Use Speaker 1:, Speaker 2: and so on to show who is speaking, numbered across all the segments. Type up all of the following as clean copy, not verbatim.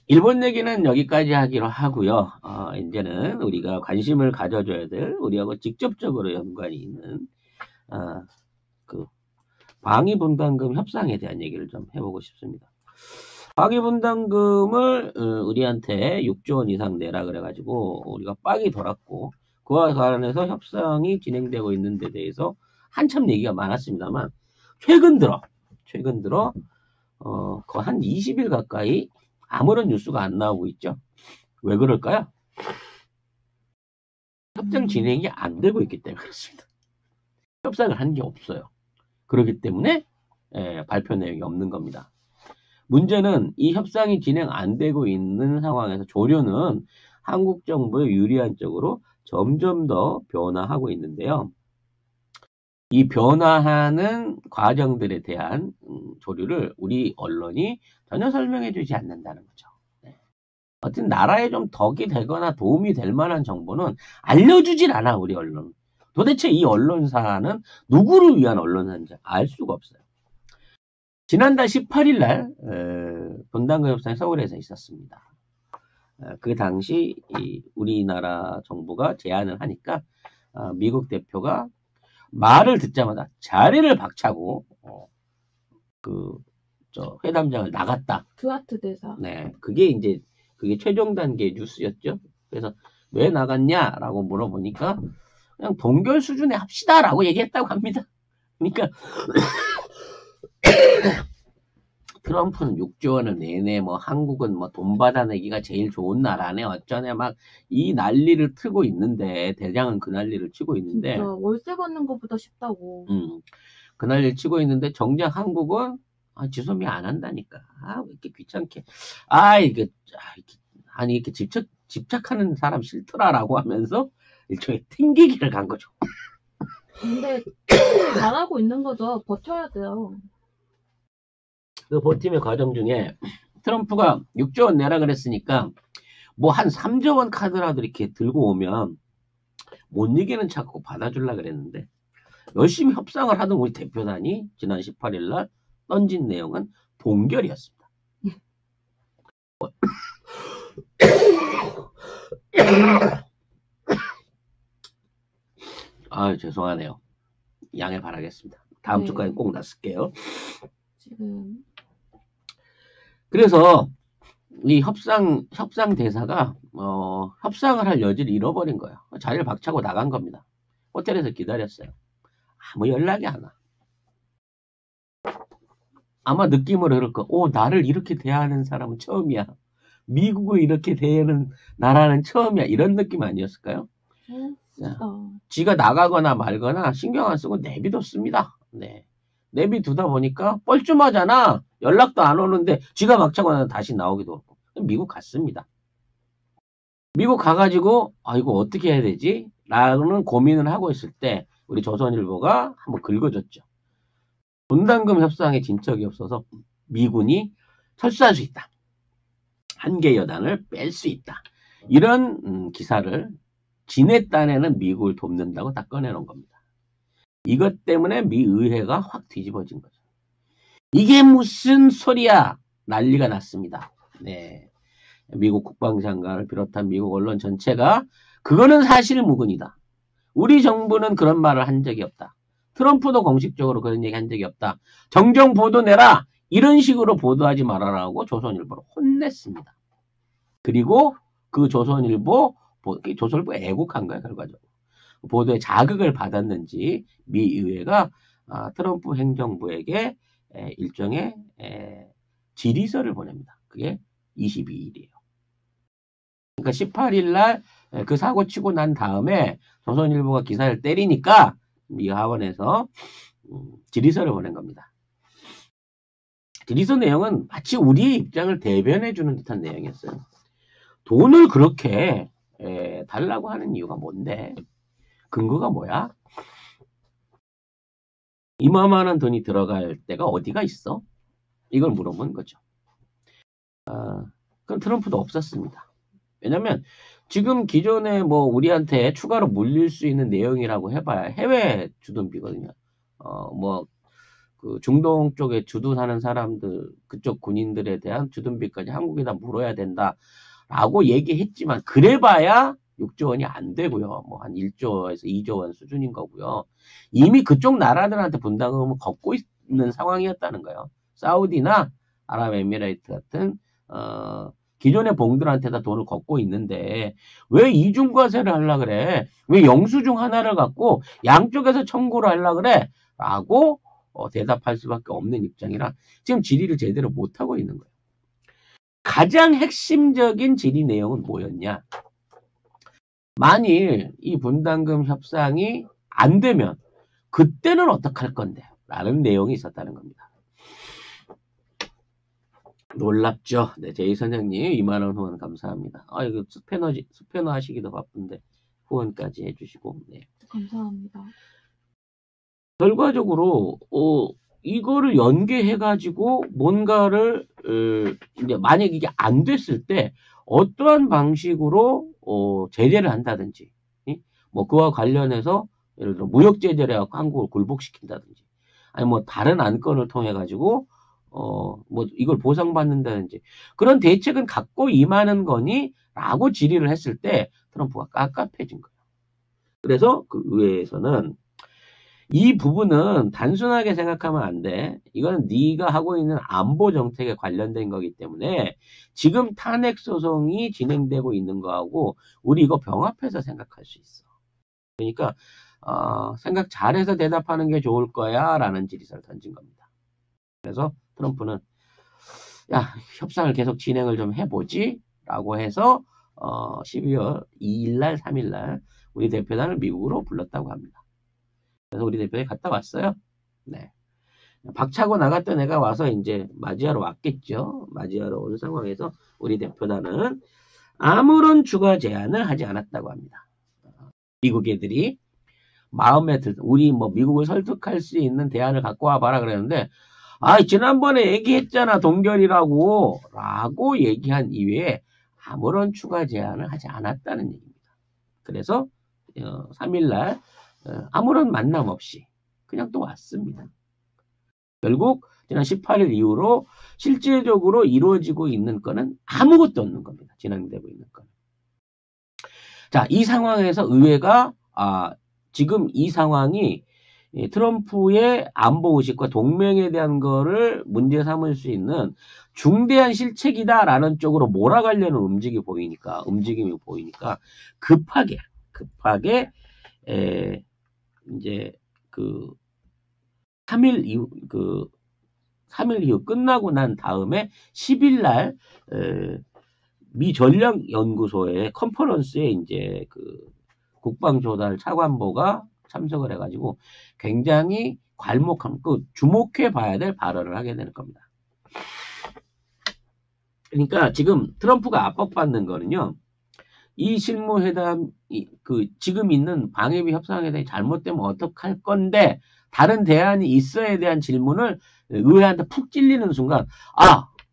Speaker 1: 일본 얘기는 여기까지 하기로 하고요. 이제는 우리가 관심을 가져줘야 될 우리하고 직접적으로 연관이 있는 어, 그 방위분담금 협상에 대한 얘기를 좀 해보고 싶습니다. 방위분담금을 우리한테 6조 원 이상 내라 그래가지고 우리가 빡이 돌았고 그와 관련해서 협상이 진행되고 있는 데 대해서 한참 얘기가 많았습니다만 최근 들어 거의 한 20일 가까이 아무런 뉴스가 안 나오고 있죠. 왜 그럴까요? 협상 진행이 안 되고 있기 때문에 그렇습니다. 협상을 한 게 없어요. 그렇기 때문에 발표 내용이 없는 겁니다. 문제는 이 협상이 진행 안 되고 있는 상황에서 조류는 한국 정부에 유리한 쪽으로 점점 더 변화하고 있는데요. 이 변화하는 과정들에 대한 조류를 우리 언론이 전혀 설명해 주지 않는다는 거죠. 네. 어떤 나라에 좀 덕이 되거나 도움이 될 만한 정보는 알려주질 않아, 우리 언론은. 도대체 이 언론사는 누구를 위한 언론사인지 알 수가 없어요. 지난달 18일 날 분담금 협상이 서울에서 있었습니다. 그 당시 우리나라 정부가 제안을 하니까 미국 대표가 말을 듣자마자 자리를 박차고 회담장을 나갔다.
Speaker 2: 듀아트 대사.
Speaker 1: 네, 그게 최종 단계 뉴스였죠. 그래서 왜 나갔냐라고 물어보니까 그냥 동결 수준에 합시다라고 얘기했다고 합니다. 그러니까 트럼프는 6조 원을 내내 뭐 한국은 뭐 돈 받아내기가 제일 좋은 나라네 어쩌네 막 이 난리를 틀고 있는데 대장은 그 난리를 치고 있는데
Speaker 2: 진짜 월세 받는 것보다 쉽다고.
Speaker 1: 그 난리를 치고 있는데 정작 한국은 지소미 안 한다니까. 왜 이렇게 귀찮게 이렇게 집착하는 사람 싫더라라고 하면서 일종의 튕기기를 간 거죠.
Speaker 2: 근데 잘하고 있는 거죠. 버텨야 돼요.
Speaker 1: 그 버팀의 과정 중에 트럼프가 6조 원 내라 그랬으니까 뭐 한 3조 원 카드라도 이렇게 들고 오면 못 이기는 자꾸 받아주려 그랬는데 열심히 협상을 하던 우리 대표단이 지난 18일 날 던진 내용은 동결이었습니다. 죄송하네요. 양해 바라겠습니다. 다음
Speaker 2: 네.
Speaker 1: 주까지 꼭 놨을게요.
Speaker 2: 지금
Speaker 1: 그래서 이 협상 대사가 협상을 할 여지를 잃어버린 거예요. 자리를 박차고 나간 겁니다. 호텔에서 기다렸어요. 아무 연락이 안 와. 아마 느낌으로 이럴 거. 나를 이렇게 대하는 사람은 처음이야. 미국을 이렇게 대하는 나라는 처음이야. 이런 느낌 아니었을까요? 지가 나가거나 말거나 신경 안 쓰고 내비뒀습니다. 네. 내비두다 보니까 뻘쭘하잖아. 연락도 안 오는데 지가 막차고 다시 나오기도 하고. 미국 갔습니다. 미국 가가지고 이거 어떻게 해야 되지? 라는 고민을 하고 있을 때 우리 조선일보가 한번 긁어줬죠. 분담금 협상에 진척이 없어서 미군이 철수할 수 있다. 한계 여단을 뺄 수 있다. 이런 기사를 지네 딴에는 미국을 돕는다고 딱 꺼내놓은 겁니다. 이것 때문에 미 의회가 확 뒤집어진 거죠. 이게 무슨 소리야? 난리가 났습니다. 네. 미국 국방장관을 비롯한 미국 언론 전체가 그거는 사실무근이다. 우리 정부는 그런 말을 한 적이 없다. 트럼프도 공식적으로 그런 얘기 한 적이 없다. 정정 보도 내라. 이런 식으로 보도하지 말아라고 조선일보를 혼냈습니다. 그리고 그 조선일보 애국한 거야, 결과적으로. 보도에 자극을 받았는지 미 의회가 트럼프 행정부에게 일종의 질의서를 보냅니다. 그게 22일이에요. 그러니까 18일 날 그 사고 치고 난 다음에 조선일보가 기사를 때리니까 미 하원에서 질의서를 보낸 겁니다. 질의서 내용은 마치 우리의 입장을 대변해주는 듯한 내용이었어요. 돈을 그렇게 달라고 하는 이유가 뭔데? 근거가 뭐야? 이만한 돈이 들어갈 데가 어디가 있어? 이걸 물어본 거죠. 그럼 트럼프도 없었습니다. 왜냐면 지금 기존에 뭐 우리한테 추가로 물릴 수 있는 내용이라고 해봐야 해외 주둔비거든요. 그 중동 쪽에 주둔하는 사람들, 그쪽 군인들에 대한 주둔비까지 한국에다 물어야 된다라고 얘기했지만, 그래봐야 6조 원이 안 되고요. 뭐 한 1조에서 2조 원 수준인 거고요. 이미 그쪽 나라들한테 분담금을 걷고 있는 상황이었다는 거예요. 사우디나 아랍에미레이트 같은 기존의 봉들한테다 돈을 걷고 있는데 왜 이중과세를 하려 그래? 왜 영수증 하나를 갖고 양쪽에서 청구를 하려 그래? 라고 대답할 수밖에 없는 입장이라 지금 질의를 제대로 못하고 있는 거예요. 가장 핵심적인 질의 내용은 뭐였냐? 만일 이 분담금 협상이 안 되면 그때는 어떡할 건데? 라는 내용이 있었다는 겁니다. 놀랍죠? 네, 제이 선생님 2만원 후원 감사합니다. 이거 스패너 하시기도 바쁜데 후원까지 해주시고. 네.
Speaker 2: 감사합니다.
Speaker 1: 결과적으로 이거를 연계해가지고 뭔가를 이제 만약 이게 안 됐을 때 어떠한 방식으로 제재를 한다든지, 뭐 그와 관련해서 예를 들어 무역 제재를 해갖고 한국을 굴복시킨다든지, 아니 뭐 다른 안건을 통해 가지고 뭐 이걸 보상받는다든지 그런 대책은 갖고 임하는 거니? 라고 질의를 했을 때 트럼프가 깝깝해진 거예요. 그래서 그 의회에서는 이 부분은 단순하게 생각하면 안 돼. 이건 네가 하고 있는 안보 정책에 관련된 거기 때문에 지금 탄핵 소송이 진행되고 있는 거하고 우리 이거 병합해서 생각할 수 있어. 그러니까 생각 잘해서 대답하는 게 좋을 거야 라는 질의서를 던진 겁니다. 그래서 트럼프는 야, 협상을 계속 진행을 좀 해보지 라고 해서 12월 2일날 3일날 우리 대표단을 미국으로 불렀다고 합니다. 그래서 우리 대표단이 갔다 왔어요. 네. 박차고 나갔던 애가 와서 이제 맞이하러 왔겠죠. 맞이하러 온 상황에서 우리 대표단은 아무런 추가 제안을 하지 않았다고 합니다. 미국 애들이 마음에 우리 뭐 미국을 설득할 수 있는 대안을 갖고 와봐라 그랬는데 지난번에 얘기했잖아 동결이라고 라고 얘기한 이외에 아무런 추가 제안을 하지 않았다는 얘기입니다. 그래서 3일날 아무런 만남 없이 그냥 또 왔습니다. 결국 지난 18일 이후로 실질적으로 이루어지고 있는 거는 아무것도 없는 겁니다. 진행되고 있는 거는. 자, 이 상황에서 의회가 지금 이 상황이 트럼프의 안보의식과 동맹에 대한 거를 문제 삼을 수 있는 중대한 실책이다라는 쪽으로 몰아가려는 움직임이 보이니까 급하게 이제 3일 이후 끝나고 난 다음에 10일 날 미 전략연구소의 컨퍼런스에 이제 국방조달 차관보가 참석을 해가지고 굉장히 주목해 봐야 될 발언을 하게 되는 겁니다. 그러니까 지금 트럼프가 압박받는 거는요, 이 실무회담, 지금 있는 방해비 협상회담이 잘못되면 어떡할 건데, 다른 대안이 있어야 대한 질문을 의회한테 푹 찔리는 순간,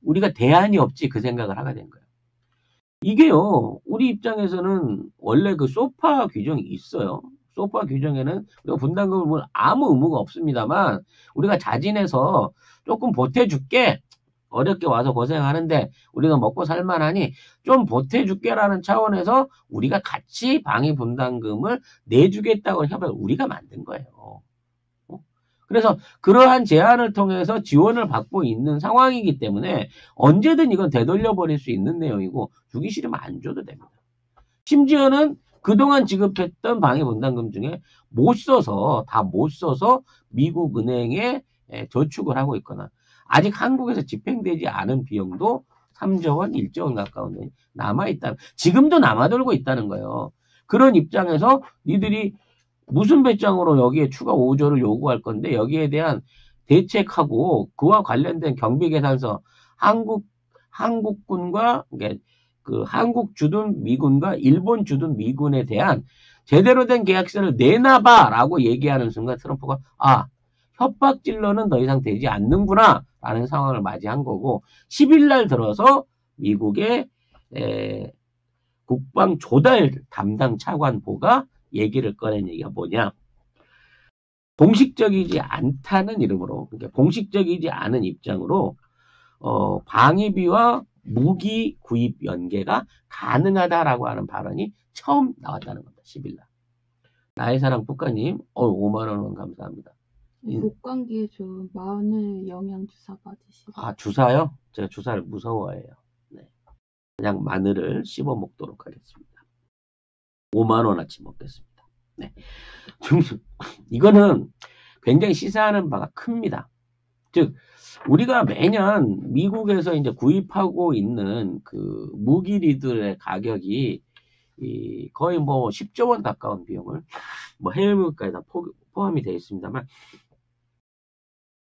Speaker 1: 우리가 대안이 없지, 그 생각을 하게 된 거예요. 이게요, 우리 입장에서는 원래 소파 규정이 있어요. 소파 규정에는 우리가 분담금을 물 아무 의무가 없습니다만 우리가 자진해서 조금 보태줄게. 어렵게 와서 고생하는데 우리가 먹고 살만하니 좀 보태줄게라는 차원에서 우리가 같이 방위 분담금을 내주겠다고 협약을 우리가 만든 거예요. 그래서 그러한 제안을 통해서 지원을 받고 있는 상황이기 때문에 언제든 이건 되돌려버릴 수 있는 내용이고 주기 싫으면 안 줘도 됩니다. 심지어는 그동안 지급했던 방위 분담금 중에 다 못 써서 미국 은행에 저축을 하고 있거나 아직 한국에서 집행되지 않은 비용도 3조 원, 1조 원 가까운 돈이 지금도 남아돌고 있다는 거예요. 그런 입장에서 니들이 무슨 배짱으로 여기에 추가 5조를 요구할 건데 여기에 대한 대책하고 그와 관련된 경비 계산서 한국군과 한국 주둔 미군과 일본 주둔 미군에 대한 제대로 된 계약서를 내놔봐라고 얘기하는 순간 트럼프가 협박질러는 더 이상 되지 않는구나 라는 상황을 맞이한 거고 10일 날 들어서 미국의 국방 조달 담당 차관보가 얘기를 꺼낸 얘기가 뭐냐. 공식적이지 않다는 이름으로, 그러니까 공식적이지 않은 입장으로 방위비와 무기 구입 연계가 가능하다라고 하는 발언이 처음 나왔다는 겁니다. 10일 날. 나의 사랑 국가님, 5만 원 감사합니다.
Speaker 2: 목감기에 좋은 마늘 영양 주사 받으시고.
Speaker 1: 아, 주사요? 제가 주사를 무서워해요. 네. 그냥 마늘을 씹어 먹도록 하겠습니다. 5만 원어치 먹겠습니다. 네. 이거는 굉장히 시사하는 바가 큽니다. 즉, 우리가 매년 미국에서 이제 구입하고 있는 그 무기들의 가격이 거의 뭐 10조 원 가까운 비용을 뭐 해외 무기까지 다 포함이 되어 있습니다만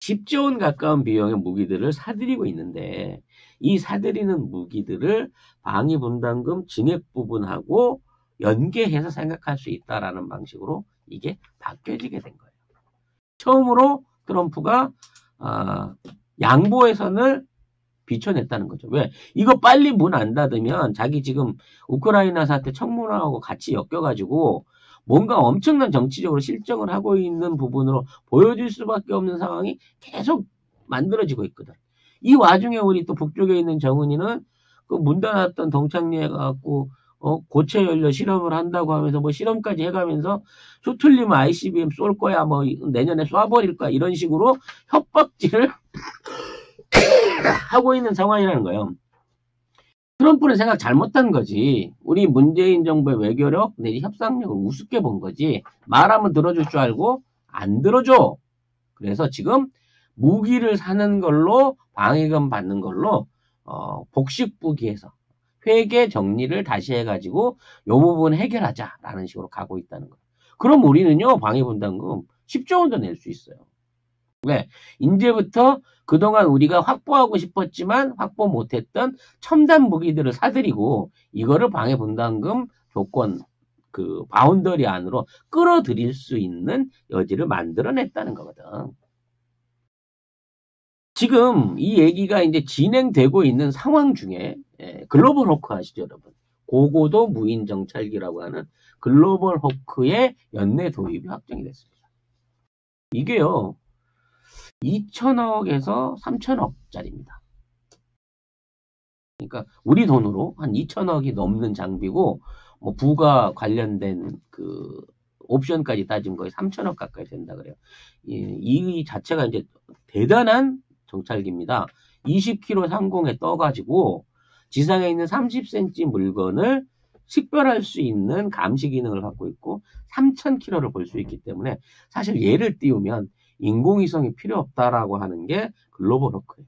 Speaker 1: 10조 원 가까운 비용의 무기들을 사들이고 있는데 이 사들이는 무기들을 방위분담금 증액 부분하고 연계해서 생각할 수 있다라는 방식으로 이게 바뀌어지게 된 거예요. 처음으로 트럼프가 양보의 선을 비춰냈다는 거죠. 왜? 이거 빨리 문 안 닫으면 자기 지금 우크라이나 사태 청문회하고 같이 엮여가지고 뭔가 엄청난 정치적으로 실정을 하고 있는 부분으로 보여줄 수밖에 없는 상황이 계속 만들어지고 있거든. 이 와중에 우리 또 북쪽에 있는 정은이는 그 문 닫았던 동창리해갖고 고체 연료 실험을 한다고 하면서 뭐 실험까지 해가면서 수틀리면 ICBM 쏠 거야, 뭐 내년에 쏴버릴 거야, 이런 식으로 협박질을 하고 있는 상황이라는 거예요. 트럼프는 생각 잘못한 거지. 우리 문재인 정부의 외교력 내지 협상력을 우습게 본 거지. 말하면 들어줄 줄 알고 안 들어줘. 그래서 지금 무기를 사는 걸로 방위금 받는 걸로 복식부기해서 회계 정리를 다시 해가지고 요 부분 해결하자라는 식으로 가고 있다는 거예요. 그럼 우리는요 방위분담금 10조 원도 낼 수 있어요. 왜? 이제부터 그동안 우리가 확보하고 싶었지만 확보 못했던 첨단 무기들을 사들이고 이거를 방위분담금 조건 그 바운더리 안으로 끌어들일 수 있는 여지를 만들어냈다는 거거든. 지금 이 얘기가 이제 진행되고 있는 상황 중에 글로벌 호크 아시죠, 여러분? 고고도 무인 정찰기라고 하는 글로벌 호크의 연내 도입이 확정이 됐습니다. 이게요. 2천억에서 3천억짜리입니다. 그러니까 우리 돈으로 한 2천억이 넘는 장비고 뭐 부가 관련된 그 옵션까지 따지면 거의 3천억 가까이 된다 그래요. 이 자체가 이제 대단한 정찰기입니다. 20km 상공에 떠가지고 지상에 있는 30cm 물건을 식별할 수 있는 감시 기능을 갖고 있고 3000km를 볼 수 있기 때문에 사실 얘를 띄우면 인공위성이 필요 없다라고 하는 게 글로벌 호크예요.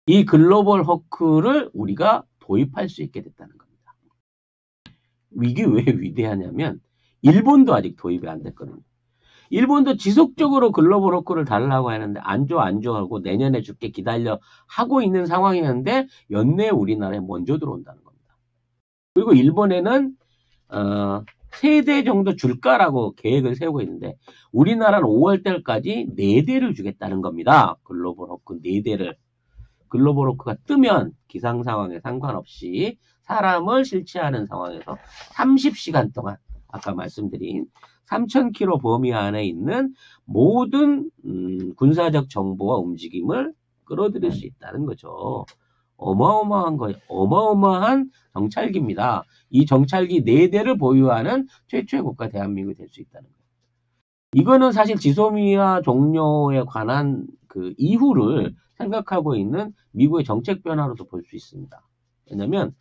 Speaker 1: 이 글로벌 호크를 우리가 도입할 수 있게 됐다는 겁니다. 이게 왜 위대하냐면 일본도 아직 도입이 안 됐거든요. 일본도 지속적으로 글로벌 호크를 달라고 하는데 안 줘 하고 내년에 줄게 기다려 하고 있는 상황이었는데 연내 우리나라에 먼저 들어온다는 겁니다. 그리고 일본에는 3대 정도 줄까라고 계획을 세우고 있는데 우리나라는 5월 달까지 4대를 주겠다는 겁니다. 글로벌 호크 4대를. 글로벌 호크가 뜨면 기상 상황에 상관없이 사람을 실체하는 상황에서 30시간 동안 아까 말씀드린 3000km 범위 안에 있는 모든 군사적 정보와 움직임을 끌어들일 수 있다는 거죠. 어마어마한 거예요. 어마어마한 정찰기입니다. 이 정찰기 4대를 보유하는 최초의 국가 대한민국이 될 수 있다는 거예요. 이거는 사실 지소미아 종료에 관한 그 이후를 생각하고 있는 미국의 정책 변화로도 볼 수 있습니다. 왜냐면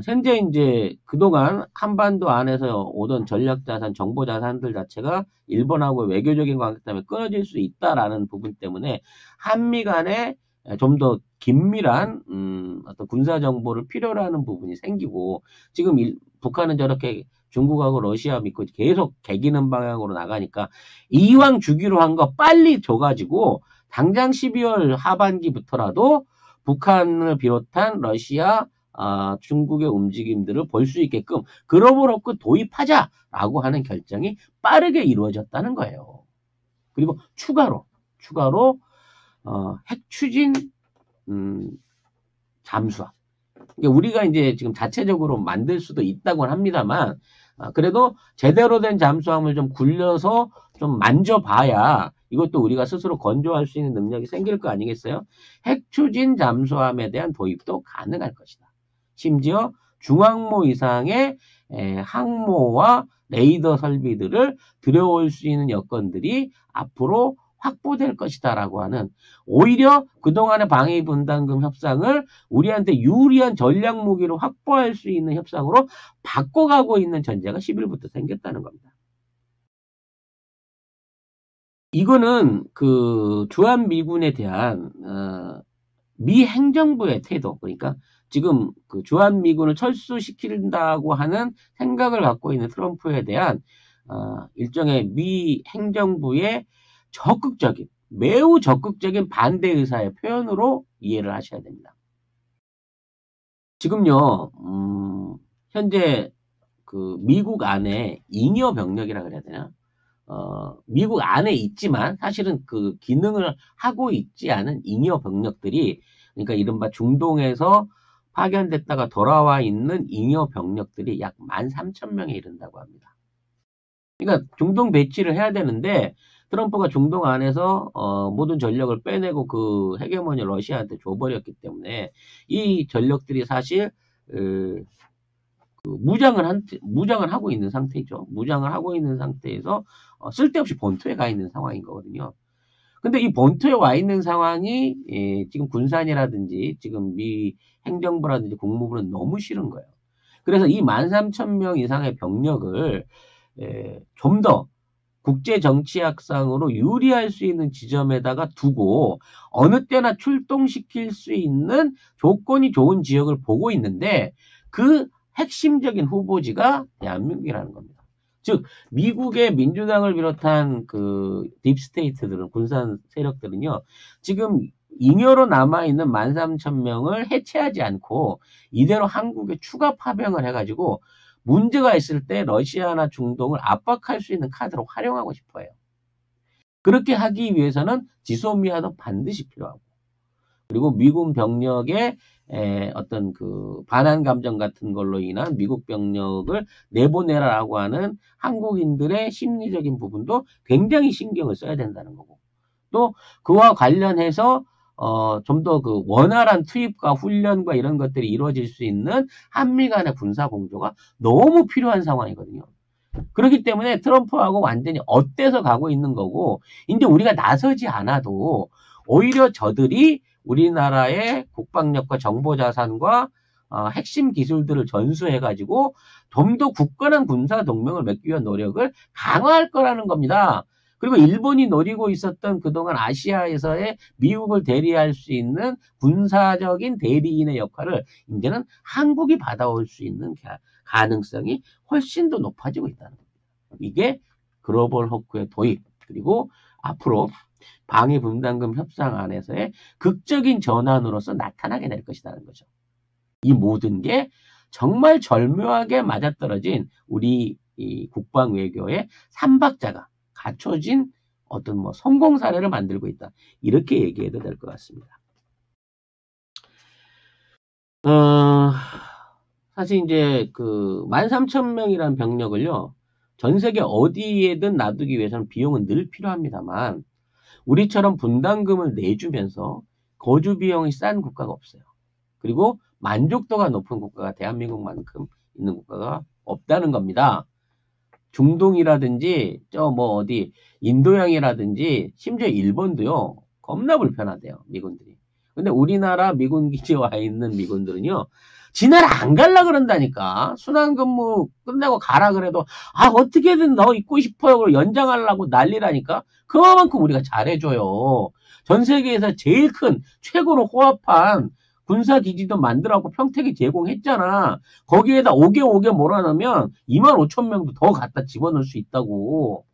Speaker 1: 현재 이제 그동안 한반도 안에서 오던 전략자산, 정보자산들 자체가 일본하고 외교적인 관계 때문에 끊어질 수 있다라는 부분 때문에 한미 간에 좀 더 긴밀한 어떤 군사 정보를 필요로 하는 부분이 생기고 지금 북한은 저렇게 중국하고 러시아 믿고 계속 개기는 방향으로 나가니까 이왕 주기로 한 거 빨리 줘가지고 당장 12월 하반기부터라도 북한을 비롯한 러시아, 중국의 움직임들을 볼 수 있게끔 글로벌 호크 도입하자라고 하는 결정이 빠르게 이루어졌다는 거예요. 그리고 추가로 핵 추진 잠수함. 그러니까 우리가 이제 지금 자체적으로 만들 수도 있다고 합니다만 그래도 제대로 된 잠수함을 좀 굴려서 좀 만져봐야 이것도 우리가 스스로 건조할 수 있는 능력이 생길 거 아니겠어요? 핵추진 잠수함에 대한 도입도 가능할 것이다. 심지어 중항모 이상의 항모와 레이더 설비들을 들여올 수 있는 여건들이 앞으로 확보될 것이다라고 하는, 오히려 그동안의 방위 분담금 협상을 우리한테 유리한 전략 무기로 확보할 수 있는 협상으로 바꿔가고 있는 전제가 10일부터 생겼다는 겁니다. 이거는 그 주한미군에 대한 미 행정부의 태도, 그러니까 지금 그 주한미군을 철수시킨다고 하는 생각을 갖고 있는 트럼프에 대한 일종의 미 행정부의 적극적인, 매우 적극적인 반대 의사의 표현으로 이해를 하셔야 됩니다. 지금요, 현재 그 미국 안에 잉여 병력이라 그래야 되나? 미국 안에 있지만 사실은 그 기능을 하고 있지 않은 잉여 병력들이, 그러니까 이른바 중동에서 파견됐다가 돌아와 있는 잉여 병력들이 약 13,000명에 이른다고 합니다. 그러니까 중동 배치를 해야 되는데 트럼프가 중동 안에서 모든 전력을 빼내고 그 헤게모니 러시아한테 줘버렸기 때문에 이 전력들이 사실 무장을 하고 있는 상태죠. 무장을 하고 있는 상태에서 쓸데없이 본토에 가 있는 상황인 거거든요. 근데 이 본토에 와 있는 상황이 지금 군산이라든지 지금 미 행정부라든지 국무부는 너무 싫은 거예요. 그래서 이 13,000명 이상의 병력을 좀 더 국제 정치학상으로 유리할 수 있는 지점에다가 두고 어느 때나 출동시킬 수 있는 조건이 좋은 지역을 보고 있는데, 그 핵심적인 후보지가 대한민국이라는 겁니다. 즉 미국의 민주당을 비롯한 그 딥스테이트들은, 군산 세력들은요, 지금 잉여로 남아있는 13,000명을 해체하지 않고 이대로 한국에 추가 파병을 해가지고 문제가 있을 때 러시아나 중동을 압박할 수 있는 카드로 활용하고 싶어요. 그렇게 하기 위해서는 지소미아도 반드시 필요하고, 그리고 미군 병력의 어떤 그 반한 감정 같은 걸로 인한 미국 병력을 내보내라라고 하는 한국인들의 심리적인 부분도 굉장히 신경을 써야 된다는 거고, 또 그와 관련해서 좀 더 그 원활한 투입과 훈련과 이런 것들이 이루어질 수 있는 한미 간의 군사 공조가 너무 필요한 상황이거든요. 그렇기 때문에 트럼프하고 완전히 엇대서 가고 있는 거고, 이제 우리가 나서지 않아도 오히려 저들이 우리나라의 국방력과 정보자산과 핵심 기술들을 전수해가지고 좀 더 굳건한 군사 동맹을 맺기 위한 노력을 강화할 거라는 겁니다. 그리고 일본이 노리고 있었던 그동안 아시아에서의 미국을 대리할 수 있는 군사적인 대리인의 역할을 이제는 한국이 받아올 수 있는 가능성이 훨씬 더 높아지고 있다는 겁니다. 이게 글로벌 호크의 도입, 그리고 앞으로 방위 분담금 협상 안에서의 극적인 전환으로서 나타나게 될 것이라는 거죠. 이 모든 게 정말 절묘하게 맞아떨어진 우리 이 국방 외교의 삼박자가 갖춰진 어떤 뭐 성공 사례를 만들고 있다, 이렇게 얘기해도 될 것 같습니다. 사실 이제 그 13,000명이라는 병력을요, 전 세계 어디에든 놔두기 위해서는 비용은 늘 필요합니다만, 우리처럼 분담금을 내주면서 거주 비용이 싼 국가가 없어요. 그리고 만족도가 높은 국가가 대한민국만큼 있는 국가가 없다는 겁니다. 중동이라든지 저 뭐 어디 인도양이라든지 심지어 일본도요, 겁나 불편하대요, 미군들이. 근데 우리나라 미군 기지에 와 있는 미군들은요, 지나라 안 갈라 그런다니까. 순환근무 끝나고 가라 그래도 어떻게든 너 있고 싶어요, 그리고 연장하려고 난리라니까. 그만큼 우리가 잘해줘요. 전 세계에서 제일 큰 최고로 호합한 군사기지도 만들라고 평택이 제공했잖아. 거기에다 5개 몰아넣으면 25,000명도 더 갖다 집어넣을 수 있다고.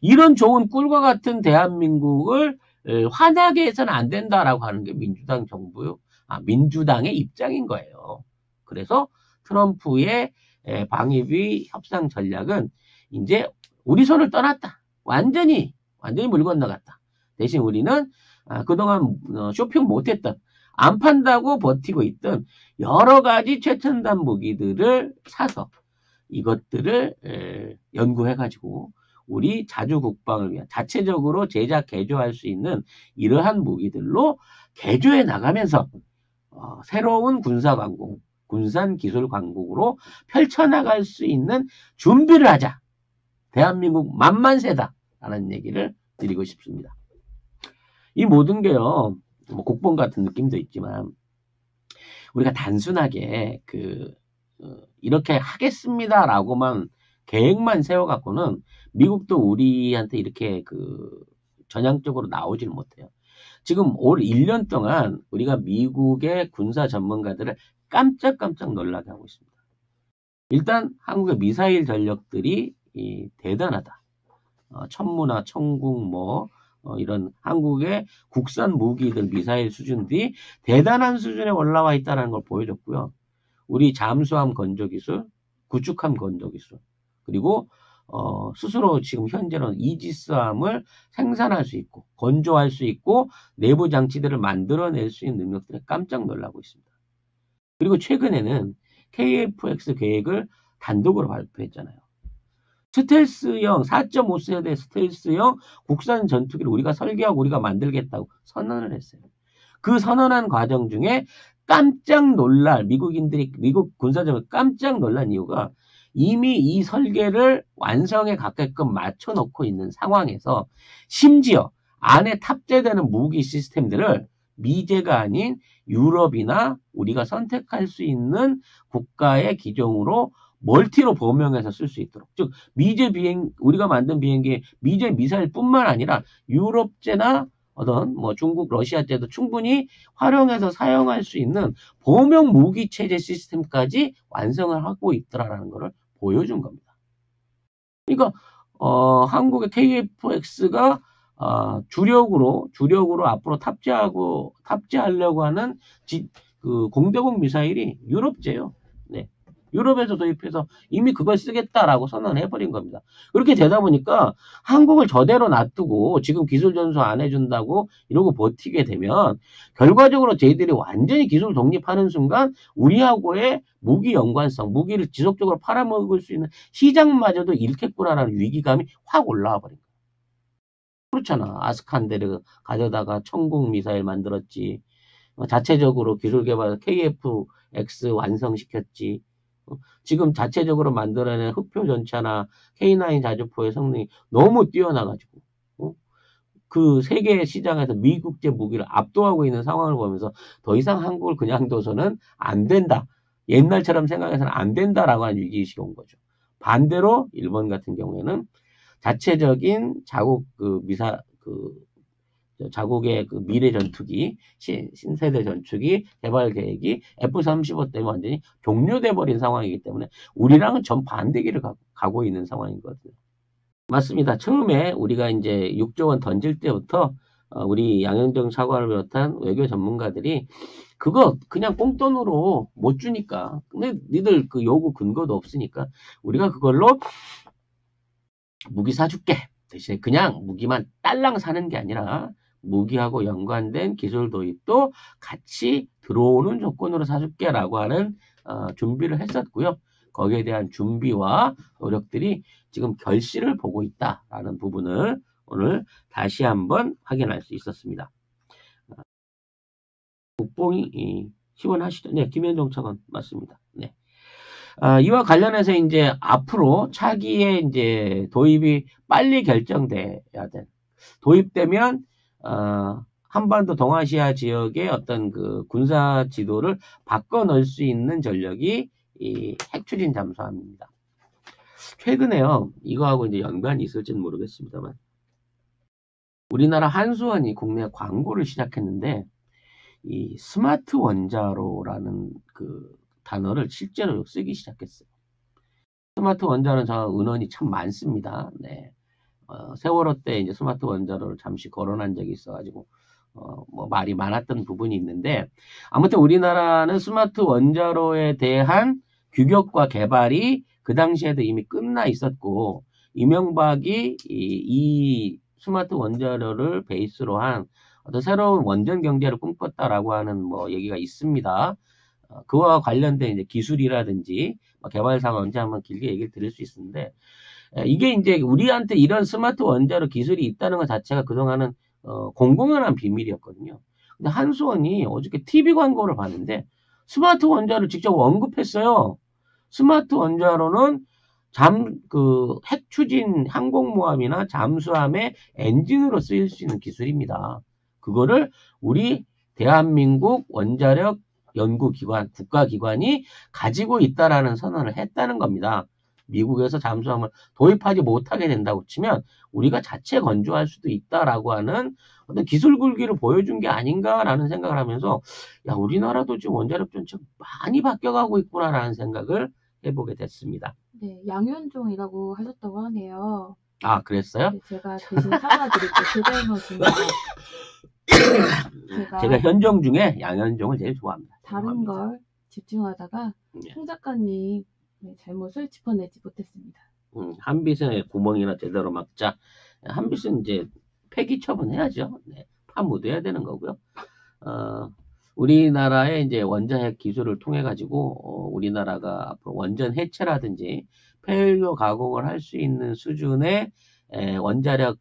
Speaker 1: 이런 좋은 꿀과 같은 대한민국을 화나게 해서는 안 된다라고 하는 게 민주당 정부요. 민주당의 입장인 거예요. 그래서 트럼프의 방위비 협상 전략은 이제 우리 손을 떠났다. 완전히 물 건너갔다. 대신 우리는 그동안 쇼핑 못했던, 안 판다고 버티고 있던 여러 가지 최첨단 무기들을 사서 이것들을 연구해가지고 우리 자주 국방을 위한 자체적으로 제작 개조할 수 있는 이러한 무기들로 개조해 나가면서 새로운 군사 강국, 군산 기술 강국으로 펼쳐나갈 수 있는 준비를 하자. 대한민국 만만세다. 라는 얘기를 드리고 싶습니다. 이 모든 게요, 뭐 국뽕 같은 느낌도 있지만, 우리가 단순하게 이렇게 하겠습니다라고만 계획만 세워갖고는 미국도 우리한테 이렇게 전향적으로 나오질 못해요. 지금 올 1년 동안 우리가 미국의 군사 전문가들을 깜짝깜짝 놀라게 하고 있습니다. 일단 한국의 미사일 전력들이 대단하다. 천문화, 천궁, 이런 한국의 국산 무기들 미사일 수준들이 대단한 수준에 올라와 있다는 걸 보여줬고요. 우리 잠수함 건조 기술, 구축함 건조 기술, 그리고 스스로 지금 현재는 이지스함을 생산할 수 있고 건조할 수 있고 내부 장치들을 만들어낼 수 있는 능력들에 깜짝 놀라고 있습니다. 그리고 최근에는 KF-X 계획을 단독으로 발표했잖아요. 스텔스형 4.5세대 스텔스형 국산 전투기를 우리가 설계하고 우리가 만들겠다고 선언을 했어요. 그 선언한 과정 중에 깜짝 놀랄 미국 군사적으로 깜짝 놀란 이유가 이미 이 설계를 완성에 가깝게끔 맞춰놓고 있는 상황에서 심지어 안에 탑재되는 무기 시스템들을 미제가 아닌 유럽이나 우리가 선택할 수 있는 국가의 기종으로 멀티로 범용해서 쓸 수 있도록, 즉 우리가 만든 비행기에 미제 미사일뿐만 아니라 유럽제나 중국, 러시아제도 충분히 활용해서 사용할 수 있는 범용 무기 체제 시스템까지 완성을 하고 있더라라는 것을 보여준 겁니다. 그러니까 한국의 KF-X가 주력으로 앞으로 탑재하려고 하는 공대공 미사일이 유럽제요. 네. 유럽에서 도입해서 이미 그걸 쓰겠다라고 선언해버린 겁니다. 그렇게 되다 보니까 한국을 저대로 놔두고 지금 기술 전수 안 해준다고 이러고 버티게 되면 결과적으로 저희들이 완전히 기술 독립하는 순간 우리하고의 무기 연관성, 무기를 지속적으로 팔아먹을 수 있는 시장마저도 잃겠구나라는 위기감이 확 올라와 버린 거예요. 그렇잖아. 아스칸데르 가져다가 천궁 미사일 만들었지. 자체적으로 기술 개발 KF-X 완성시켰지. 지금 자체적으로 만들어낸 흑표 전차나 K9 자주포의 성능이 너무 뛰어나가지고 그 세계 시장에서 미국제 무기를 압도하고 있는 상황을 보면서 더 이상 한국을 그냥 둬서는 안 된다. 옛날처럼 생각해서는 안 된다라고 하는 위기의식이 온 거죠. 반대로 일본 같은 경우에는 자체적인 자국의 미래 전투기, 신세대 전투기 개발 계획이 F-35 때문에 완전히 종료돼 버린 상황이기 때문에 우리랑은 정반대기를 가고 있는 상황이거든요. 맞습니다. 처음에 우리가 이제 6조 원 던질 때부터 우리 양현종 차관을 비롯한 외교 전문가들이 그거 그냥 꽁돈으로 못 주니까, 근데 니들 요구 근거도 없으니까 우리가 그걸로 무기 사줄게. 대신에 그냥 무기만 딸랑 사는 게 아니라 무기하고 연관된 기술 도입도 같이 들어오는 조건으로 사줄게라고 하는 준비를 했었고요. 거기에 대한 준비와 노력들이 지금 결실을 보고 있다라는 부분을 오늘 다시 한번 확인할 수 있었습니다. 국뽕이 시원하시죠? 네, 김현종 차관 맞습니다. 네. 이와 관련해서 이제 앞으로 차기의 이제 도입이 빨리 결정돼야 돼. 도입되면 한반도 동아시아 지역의 어떤 군사 지도를 바꿔 넣을 수 있는 전력이 이 핵추진 잠수함입니다. 최근에요, 이거하고 이제 연관이 있을지는 모르겠습니다만, 우리나라 한수원이 국내 광고를 시작했는데, 이 스마트 원자로라는 단어를 실제로 쓰기 시작했어요. 스마트 원자로는 저 은원이 참 많습니다. 네. 세월호 때 이제 스마트 원자로를 잠시 거론한 적이 있어가지고, 말이 많았던 부분이 있는데, 아무튼 우리나라는 스마트 원자로에 대한 규격과 개발이 그 당시에도 이미 끝나 있었고, 이명박이 이 스마트 원자로를 베이스로 한 어떤 새로운 원전 경제를 꿈꿨다라고 하는 얘기가 있습니다. 그와 관련된 이제 기술이라든지 개발 상황 언제 한번 길게 얘기를 드릴 수 있는데, 이게 이제 우리한테 이런 스마트 원자로 기술이 있다는 것 자체가 그동안은 공공연한 비밀이었거든요. 근데 한수원이 어저께 TV 광고를 봤는데 스마트 원자를 직접 언급했어요. 스마트 원자로는 핵 추진 항공모함이나 잠수함의 엔진으로 쓰일 수 있는 기술입니다. 그거를 우리 대한민국 원자력 연구기관, 국가기관이 가지고 있다라는 선언을 했다는 겁니다. 미국에서 잠수함을 도입하지 못하게 된다고 치면 우리가 자체 건조할 수도 있다라고 하는 어떤 기술 굴기를 보여준 게 아닌가라는 생각을 하면서, 야, 우리나라도 지금 원자력 정책 많이 바뀌어가고 있구나라는 생각을 해보게 됐습니다.
Speaker 2: 네, 양현종이라고 하셨다고 하네요.
Speaker 1: 아, 그랬어요?
Speaker 2: 네, 제가 대신 사과드릴게요. 그 잘못입니다.
Speaker 1: 제가 현종 중에 양현종을 제일 좋아합니다.
Speaker 2: 다른 걸 집중하다가 송 작가님 잘못을 짚어내지 못했습니다.
Speaker 1: 한빛의 구멍이나 제대로 막자. 한빛은 이제 폐기 처분해야죠. 네, 파 묻어야 되는 거고요. 우리나라의 이제 원자핵 기술을 통해 가지고 우리나라가 앞으로 원전 해체라든지 폐연료 가공을 할 수 있는 수준의 원자력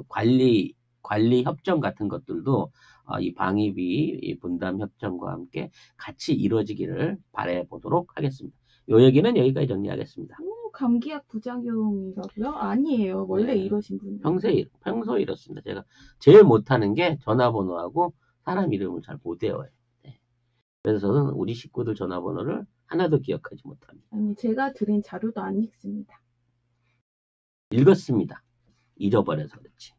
Speaker 1: 관리 협정 같은 것들도 이 방위비 이 분담 협정과 함께 같이 이루어지기를 바래 보도록 하겠습니다. 요 얘기는 여기까지 정리하겠습니다.
Speaker 2: 감기약 부작용이라고요? 아니에요. 원래
Speaker 1: 네,
Speaker 2: 이러신 분이에요.
Speaker 1: 평소에 이렇습니다. 제가 제일 못하는 게 전화번호하고 사람 이름을 잘 못 외워요. 네. 그래서 저는 우리 식구들 전화번호를 하나도 기억하지 못합니다.
Speaker 2: 아니, 제가 드린 자료도 안 읽습니다.
Speaker 1: 읽었습니다. 잊어버려서 그렇지.